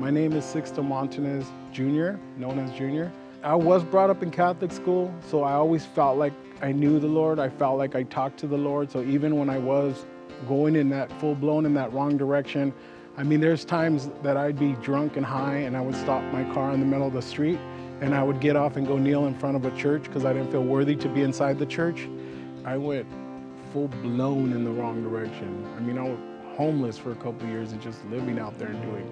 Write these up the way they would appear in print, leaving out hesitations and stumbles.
My name is Sixto Montanez Jr., known as Junior. I was brought up in Catholic school, so I always felt like I knew the Lord. I felt like I talked to the Lord. So even when I was going in that full-blown in that wrong direction, I mean, there's times that I'd be drunk and high and I would stop my car in the middle of the street and I would get off and go kneel in front of a church because I didn't feel worthy to be inside the church. I went full-blown in the wrong direction. I mean, I was homeless for a couple of years and just living out there and doing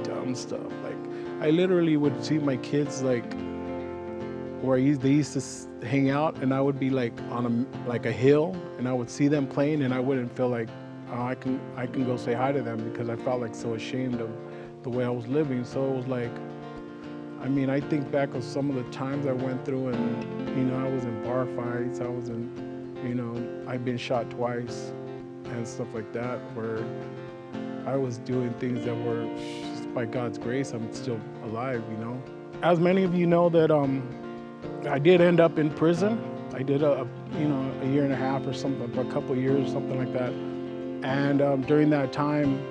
dumb stuff. Like, I literally would see my kids like where they used to hang out, and I would be like on a hill, and I would see them playing, and I wouldn't feel like I can go say hi to them because I felt like so ashamed of the way I was living. So it was like, I mean, I think back of some of the times I went through, and you know, I was in bar fights, I was in, you know, I've been shot twice and stuff like that, where I was doing things that were just by God's grace, I'm still alive, you know. As many of you know that I did end up in prison. I did a year and a half or something, a couple of years, something like that. And during that time,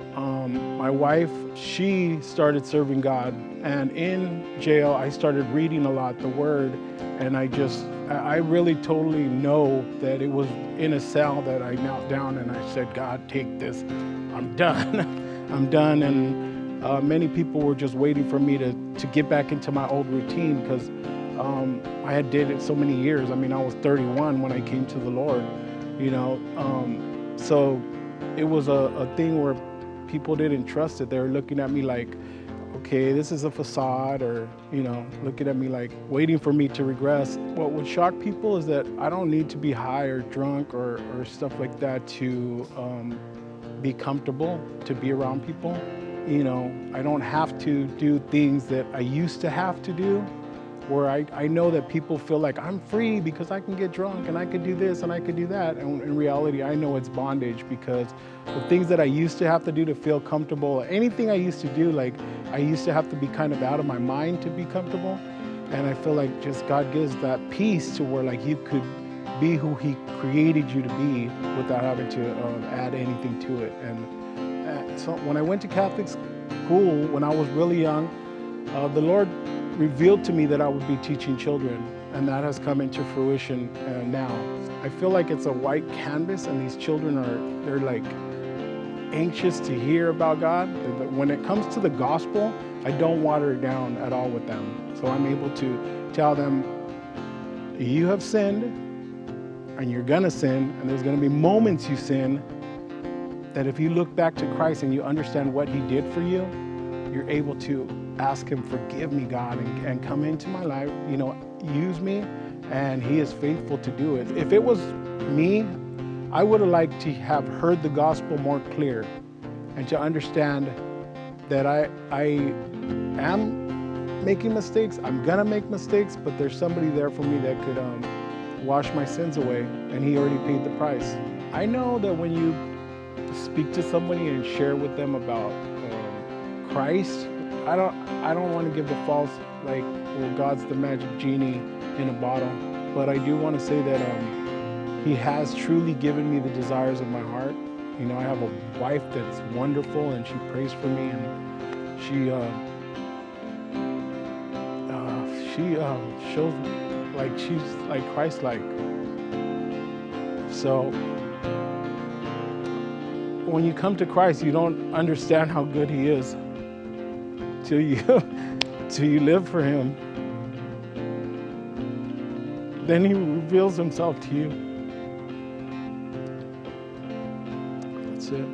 my wife, she started serving God. And in jail, I started reading a lot, the Word. And I really totally know that it was in a cell that I knelt down and I said, God, take this. I'm done. I'm done. And many people were just waiting for me to get back into my old routine because I had did it so many years. I mean, I was 31 when I came to the Lord, you know. So it was a thing where people didn't trust it. They were looking at me like, okay, this is a facade, or, you know, looking at me like waiting for me to regress. What would shock people is that I don't need to be high or drunk or stuff like that to be comfortable, to be around people. You know, I don't have to do things that I used to have to do, where I know that people feel like I'm free because I can get drunk and I could do this and I could do that. And in reality, I know it's bondage, because the things that I used to have to do to feel comfortable, anything I used to do, like I used to have to be kind of out of my mind to be comfortable. And I feel like just God gives that peace to where like you could be who He created you to be without having to add anything to it. And so when I went to Catholic school, when I was really young, the Lord revealed to me that I would be teaching children, and that has come into fruition now. I feel like it's a white canvas, and these children they're like anxious to hear about God. When it comes to the gospel, I don't water it down at all with them. So I'm able to tell them, you have sinned, and you're gonna sin, and there's gonna be moments you sin, that if you look back to Christ and you understand what He did for you, you're able to ask Him, forgive me, God, and come into my life, you know, use me, and He is faithful to do it. If it was me, I would have liked to have heard the gospel more clear and to understand that I am making mistakes, I'm gonna make mistakes, but there's somebody there for me that could wash my sins away, and He already paid the price. I know that when you speak to somebody and share with them about Christ, I don't want to give the false, like, well, God's the magic genie in a bottle, but I do want to say that He has truly given me the desires of my heart. You know, I have a wife that's wonderful, and she prays for me, and she shows like she's like Christ-like. So when you come to Christ, you don't understand how good He is till you live for Him. Then He reveals Himself to you. That's it.